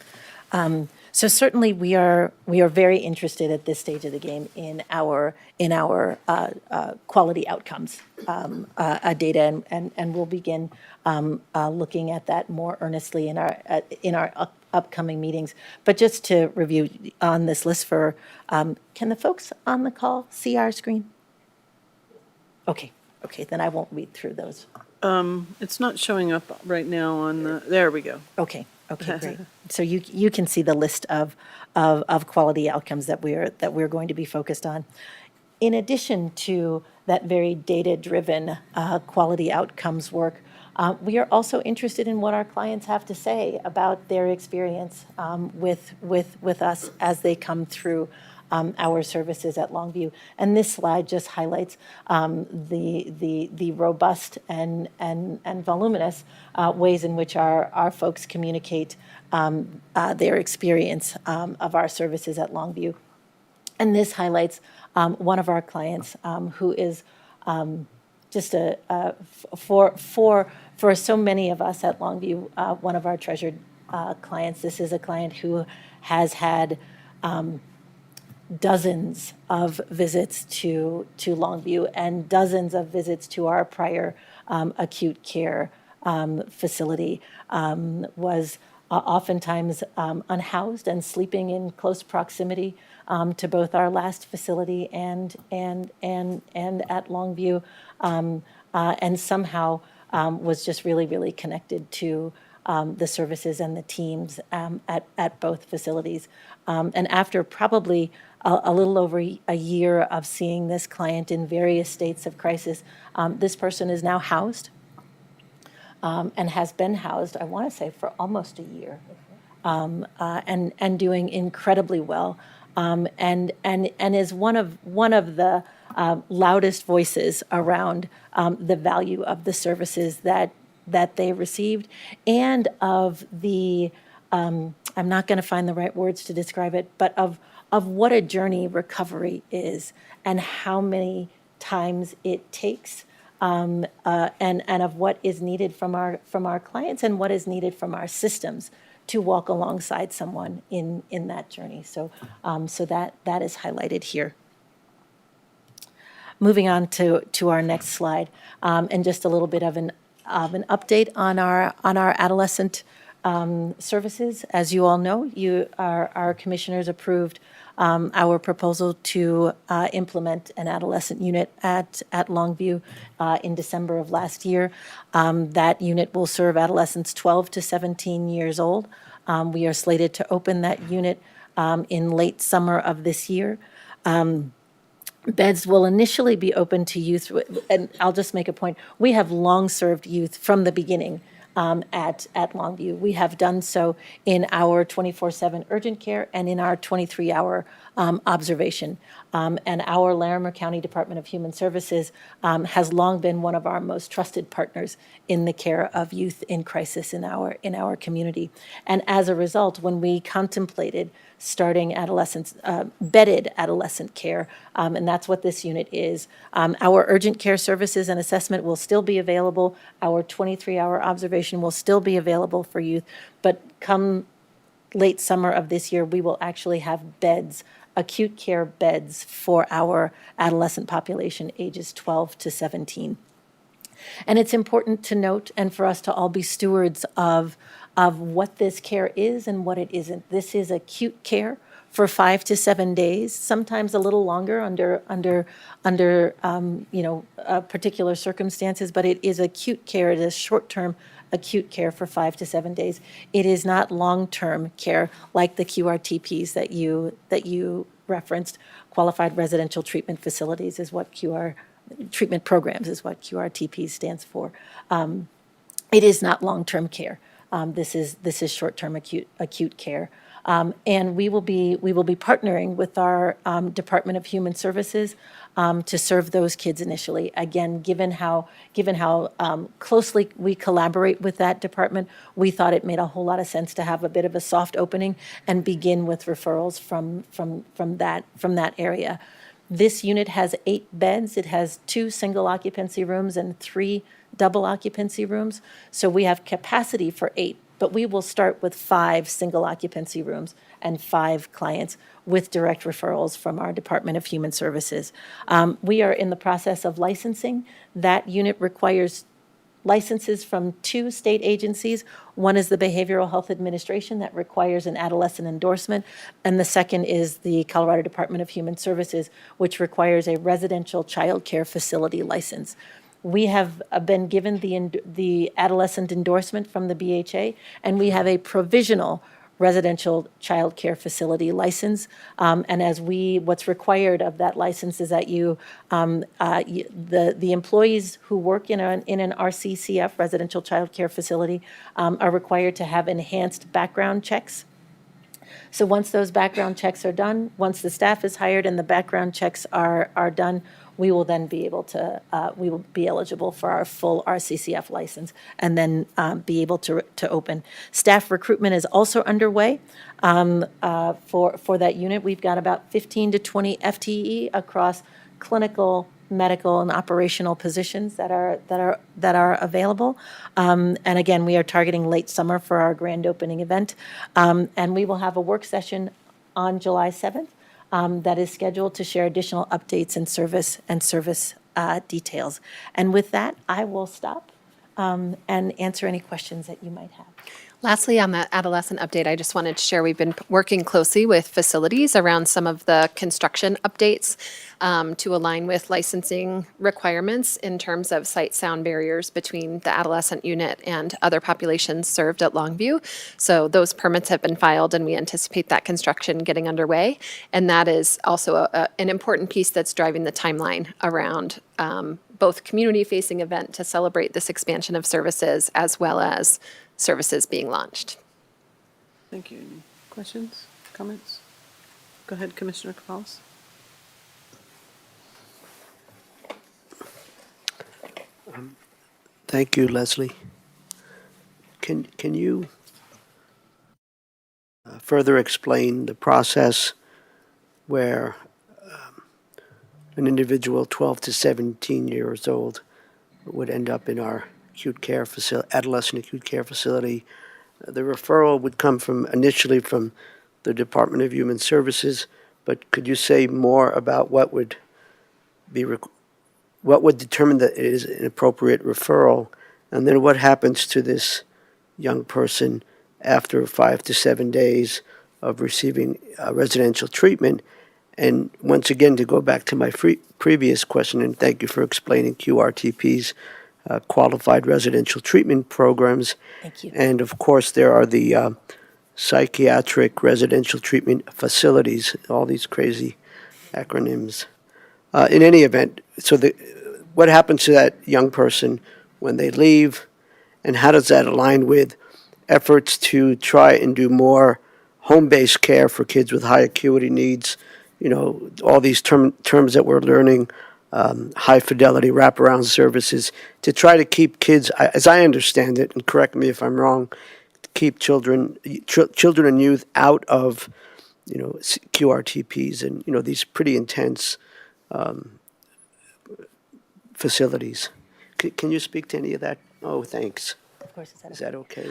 So certainly we are very interested at this stage of the game in our quality outcomes data, and we'll begin looking at that more earnestly in our upcoming meetings. But just to review on this list can the folks on the call see our screen? Okay, then I won't read through those. It's not showing up right now on there we go. Okay, great. So you can see the list of quality outcomes that we're going to be focused on. In addition to that very data-driven quality outcomes work, we are also interested in what our clients have to say about their experience with us as they come through our services at Longview. And this slide just highlights the robust and voluminous ways in which our folks communicate their experience of our services at Longview. And this highlights one of our clients who is just for so many of us at Longview, one of our treasured clients. This is a client who has had dozens of visits to Longview and dozens of visits to our prior acute care facility, was oftentimes unhoused and sleeping in close proximity to both our last facility and at Longview, and somehow was just really connected to the services and the teams at both facilities. And after probably a little over a year of seeing this client in various states of crisis, this person is now housed and has been housed, I want to say, for almost a year, and doing incredibly well, and is one of the loudest voices around the value of the services that they received, and of the I'm not going to find the right words to describe it, but of what a journey recovery is, and how many times it takes, and of what is needed from our clients and what is needed from our systems to walk alongside someone in that journey. So that is highlighted here. Moving on to our next slide, and just a little bit of an update on our adolescent services. As you all know, our commissioners approved our proposal to implement an adolescent unit at Longview in December of last year. That unit will serve adolescents 12 to 17 years old. We are slated to open that unit in late summer of this year. Beds will initially be open to youth, and I'll just make a point. We have long served youth from the beginning at Longview. We have done so in our 24/7 urgent care and in our 23-hour observation. And our Larimer County Department of Human Services has long been one of our most trusted partners in the care of youth in crisis in our community. And as a result, when we contemplated starting bedded adolescent care, and that's what this unit is. Our urgent care services and assessment will still be available. Our 23-hour observation will still be available for youth, but come late summer of this year, we will actually have beds, acute care beds for our adolescent population ages 12 to 17. And it's important to note, and for us to all be stewards of what this care is and what it isn't. This is acute care for 5 to 7 days, sometimes a little longer under particular circumstances, but it is acute care. It is short-term acute care for 5 to 7 days. It is not long-term care like the QRTPs that you referenced. Qualified Residential Treatment Facilities is what treatment programs is what QRTP stands for. It is not long-term care. This is short-term acute care. And we will be partnering with our Department of Human Services to serve those kids initially. Again, given how closely we collaborate with that department, we thought it made a whole lot of sense to have a bit of a soft opening and begin with referrals from that area. This unit has 8 beds. It has 2 single occupancy rooms and 3 double occupancy rooms. So we have capacity for 8, but we will start with 5 single occupancy rooms and 5 clients with direct referrals from our Department of Human Services. We are in the process of licensing. That unit requires licenses from 2 state agencies. One is the Behavioral Health Administration that requires an adolescent endorsement, and the second is the Colorado Department of Human Services, which requires a residential child care facility license. We have been given the adolescent endorsement from the BHA, and we have a provisional residential child care facility license. And what's required of that license is that the employees who work in an RCCF, residential child care facility, are required to have enhanced background checks. So once those background checks are done, once the staff is hired and the background checks are done, we will then be eligible for our full RCCF license and then be able to open. Staff recruitment is also underway for that unit. We've got about 15 to 20 FTE across clinical, medical, and operational positions that are available. And again, we are targeting late summer for our grand opening event. And we will have a work session on July 7th. That is scheduled to share additional updates and service details. And with that, I will stop and answer any questions that you might have. Lastly, on that adolescent update, I just wanted to share we've been working closely with facilities around some of the construction updates to align with licensing requirements in terms of site sound barriers between the adolescent unit and other populations served at Longview. So those permits have been filed, and we anticipate that construction getting underway. And that is also an important piece that's driving the timeline around both community-facing event to celebrate this expansion of services as well as services being launched. Thank you. Any questions, comments? Go ahead, Commissioner Capals. Thank you, Leslie. Can you further explain the process where an individual 12 to 17 years old would end up in our acute care facility, adolescent acute care facility? The referral would come initially from the Department of Human Services, but could you say more about what would determine that it is an appropriate referral, and then what happens to this young person after 5 to 7 days of receiving residential treatment. And once again, to go back to my previous question, and thank you for explaining QRTP's qualified residential treatment programs. Thank you. And of course, there are the psychiatric residential treatment facilities, all these crazy acronyms. In any event, so what happens to that young person when they leave, and how does that align with efforts to try and do more home-based care for kids with high acuity needs? You know, all these terms that we're learning, high-fidelity wraparound services, to try to keep kids, as I understand it, and correct me if I'm wrong, to keep children and youth out of, you know, QRTPs and, you know, these pretty intense facilities. Can you speak to any of that? Oh, thanks. Of course, Is that okay?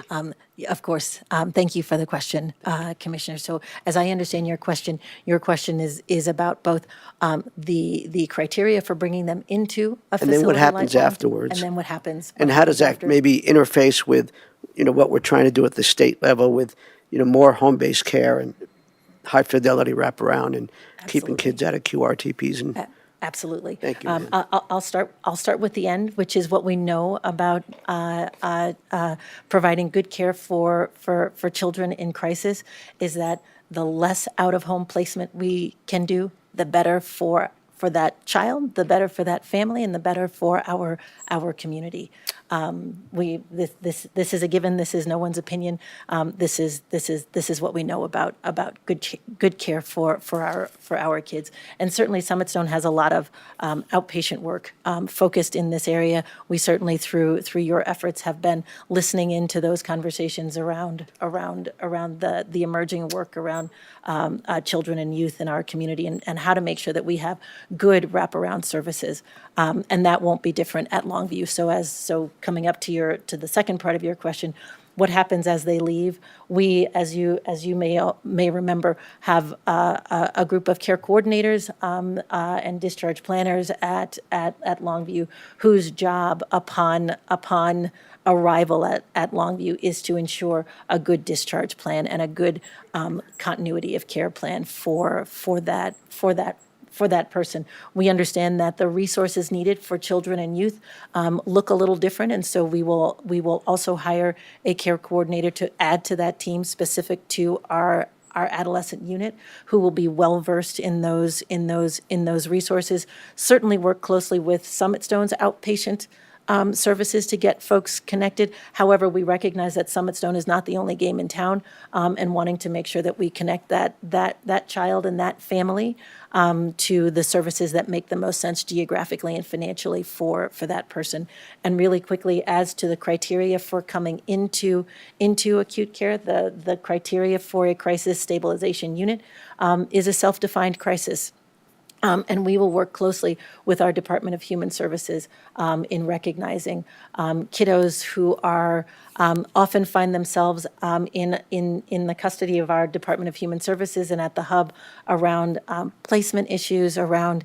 Yeah, of course. Thank you for the question, Commissioner. So as I understand your question is about both the criteria for bringing them into a And facility then what like happens Longview, afterwards? And then what happens. And how does that after. maybe interface with, you know, what we're trying to do at the state level with, you know, more home-based care and high-fidelity wraparound and keeping Absolutely. kids out of QRTPs and Absolutely. Thank you, ma'am. I'll start with the end, which is what we know about providing good care for children in crisis, is that the less out-of-home placement we can do, the better for that child, the better for that family, and the better for our community. This is a given. This is no one's opinion. This is what we know about good care for our kids. And certainly Summit Stone has a lot of outpatient work focused in this area. We certainly through your efforts have been listening into those conversations around the emerging work around children and youth in our community, and how to make sure that we have good wraparound services. And that won't be different at Longview. So coming up to the second part of your question, what happens as they leave? We, as you may remember, have a group of care coordinators and discharge planners at Longview, whose job upon arrival at Longview is to ensure a good discharge plan and a good continuity of care plan for that person. We understand that the resources needed for children and youth look a little different, and so we will also hire a care coordinator to add to that team specific to our adolescent unit, who will be well-versed in those resources. Certainly work closely with Summit Stone's outpatient services to get folks connected. However, we recognize that Summit Stone is not the only game in town, and wanting to make sure that we connect that child and that family to the services that make the most sense geographically and financially for that person. And really quickly, as to the criteria for coming into acute care, the criteria for a crisis stabilization unit is a self-defined crisis. And we will work closely with our Department of Human Services in recognizing kiddos who are often find themselves in the custody of our Department of Human Services and at the hub around placement issues, around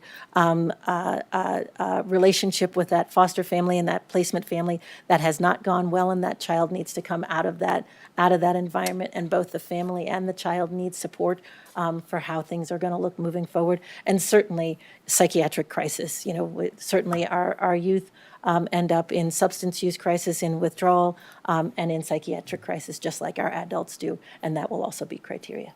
relationship with that foster family and that placement family that has not gone well, and that child needs to come out of that environment, and both the family and the child need support for how things are going to look moving forward. And certainly psychiatric crisis. You know, certainly our youth end up in substance use crisis, in withdrawal, and in psychiatric crisis, just like our adults do, and that will also be criteria.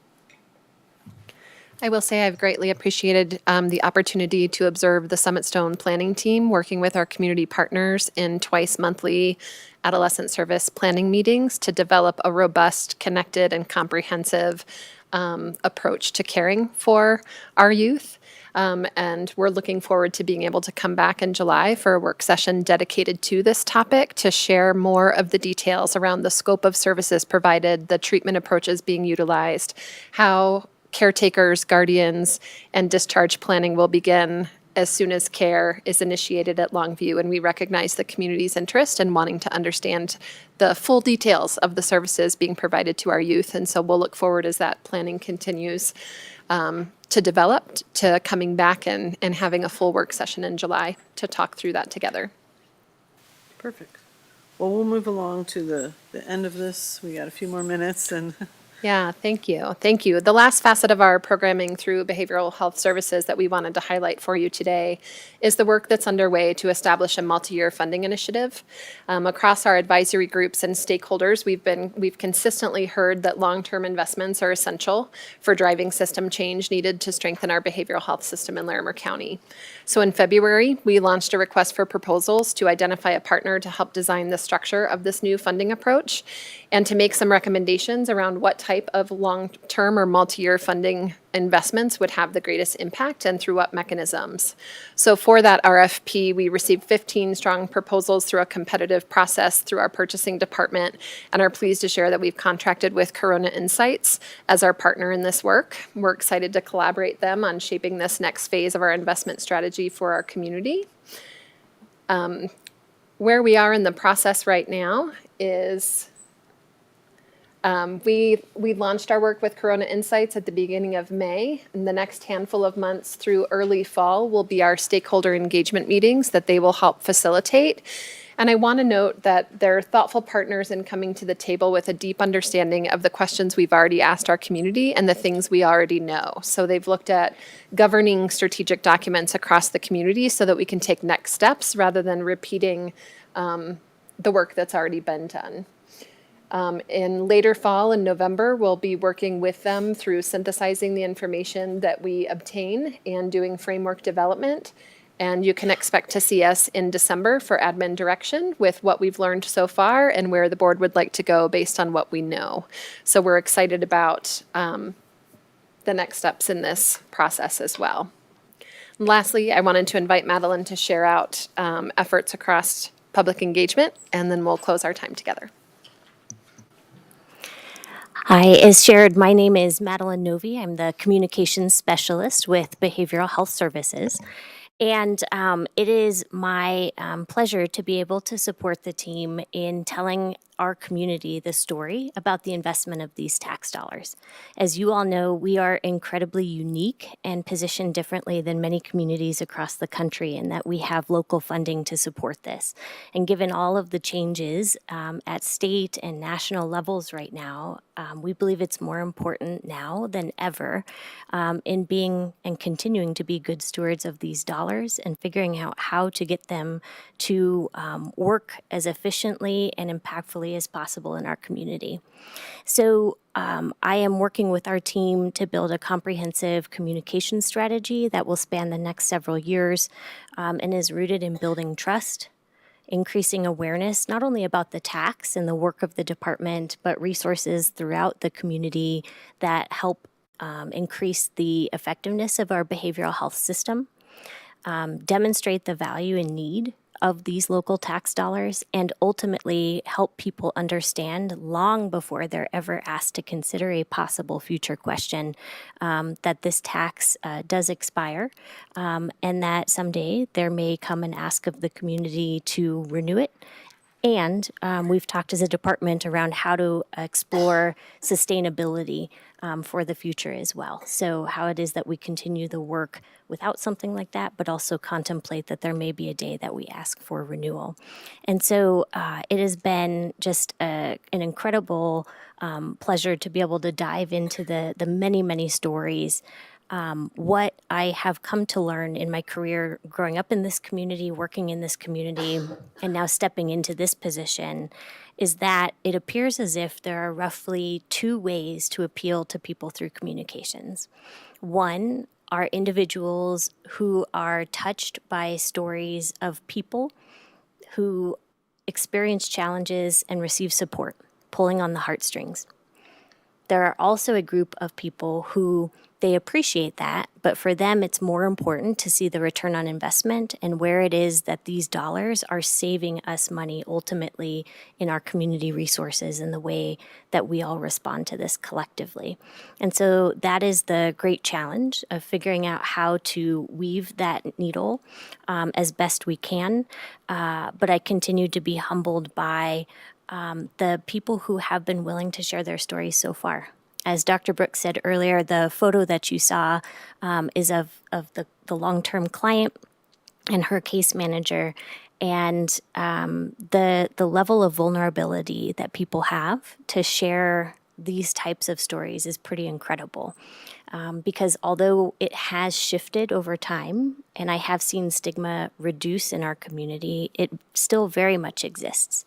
I will say I've greatly appreciated the opportunity to observe the Summit Stone planning team working with our community partners in twice monthly adolescent service planning meetings to develop a robust, connected, and comprehensive approach to caring for our youth. And we're looking forward to being able to come back in July for a work session dedicated to this topic to share more of the details around the scope of services provided, the treatment approaches being utilized, how caretakers, guardians, and discharge planning will begin as soon as care is initiated at Longview. And we recognize the community's interest in wanting to understand the full details of the services being provided to our youth. And so we'll look forward as that planning continues to develop, to coming back and having a full work session in July to talk through that together. Perfect. Well, we'll move along to the end of this. We got a few more minutes and Yeah, thank you. Thank you. The last facet of our programming through behavioral health services that we wanted to highlight for you today is the work that's underway to establish a multi-year funding initiative. Across our advisory groups and stakeholders, we've consistently heard that long-term investments are essential for driving system change needed to strengthen our behavioral health system in Larimer County. So in February, we launched a request for proposals to identify a partner to help design the structure of this new funding approach and to make some recommendations around what type of long-term or multi-year funding investments would have the greatest impact and through what mechanisms. So for that RFP, we received 15 strong proposals through a competitive process through our purchasing department and are pleased to share that we've contracted with Corona Insights as our partner in this work. We're excited to collaborate them on shaping this next phase of our investment strategy for our community. Where we are in the process right now is we launched our work with Corona Insights at the beginning of May, and the next handful of months through early fall will be our stakeholder engagement meetings that they will help facilitate. And I want to note that they're thoughtful partners in coming to the table with a deep understanding of the questions we've already asked our community and the things we already know. So they've looked at governing strategic documents across the community so that we can take next steps rather than repeating the work that's already been done. In later fall in November, we'll be working with them through synthesizing the information that we obtain and doing framework development. And you can expect to see us in December for admin direction with what we've learned so far and where the board would like to go based on what we know. So we're excited about the next steps in this process as well. And lastly, I wanted to invite Madeline to share out efforts across public engagement, and then we'll close our time together. Hi, as shared, my name is Madeline Novi. I'm the communications specialist with Behavioral Health Services. And it is my pleasure to be able to support the team in telling our community the story about the investment of these tax dollars. As you all know, we are incredibly unique and positioned differently than many communities across the country in that we have local funding to support this. And given all of the changes at state and national levels right now, we believe it's more important now than ever in being and continuing to be good stewards of these dollars and figuring out how to get them to work as efficiently and impactfully as possible in our community. So I am working with our team to build a comprehensive communication strategy that will span the next several years and is rooted in building trust, increasing awareness, not only about the tax and the work of the department, but resources throughout the community that help increase the effectiveness of our behavioral health system, demonstrate the value and need of these local tax dollars, and ultimately help people understand long before they're ever asked to consider a possible future question that this tax does expire and that someday there may come an ask of the community to renew it. And we've talked as a department around how to explore sustainability for the future as well. So how it is that we continue the work without something like that, but also contemplate that there may be a day that we ask for renewal. And so it has been just an incredible pleasure to be able to dive into the many, many stories. What I have come to learn in my career growing up in this community, working in this community, and now stepping into this position is that it appears as if there are roughly two ways to appeal to people through communications. One are individuals who are touched by stories of people who experience challenges and receive support, pulling on the heartstrings. There are also a group of people who they appreciate that, but for them it's more important to see the return on investment and where it is that these dollars are saving us money ultimately in our community resources and the way that we all respond to this collectively. And so that is the great challenge of figuring out how to weave that needle as best we can. But I continue to be humbled by the people who have been willing to share their stories so far. As Dr. Brooks said earlier, the photo that you saw is of the long-term client and her case manager. And the level of vulnerability that people have to share these types of stories is pretty incredible. Because although it has shifted over time, and I have seen stigma reduce in our community, it still very much exists.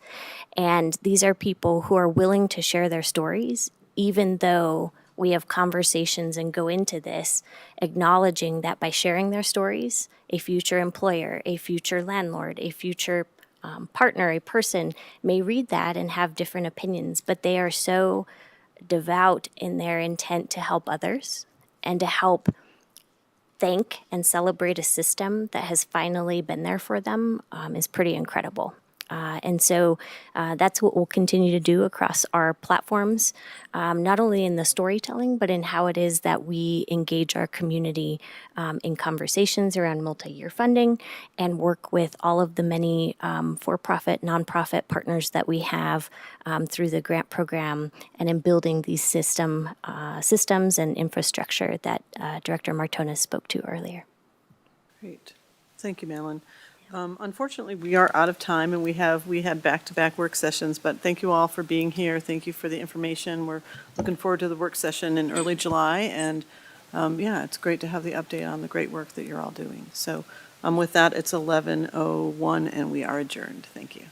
And these are people who are willing to share their stories, even though we have conversations and go into this acknowledging that by sharing their stories, a future employer, a future landlord, a future partner, a person may read that and have different opinions, but they are so devout in their intent to help others and to help thank and celebrate a system that has finally been there for them is pretty incredible. And so that's what we'll continue to do across our platforms, not only in the storytelling, but in how it is that we engage our community in conversations around multi-year funding and work with all of the many for-profit, nonprofit partners that we have through the grant program and in building these systems and infrastructure that Director Martones spoke to earlier. Great. Thank you, Madeline. Unfortunately, we are out of time, and we had back-to-back work sessions, but thank you all for being here. Thank you for the information. We're looking forward to the work session in early July, and yeah, it's great to have the update on the great work that you're all doing. So with that, it's 11:01, and we are adjourned. Thank you.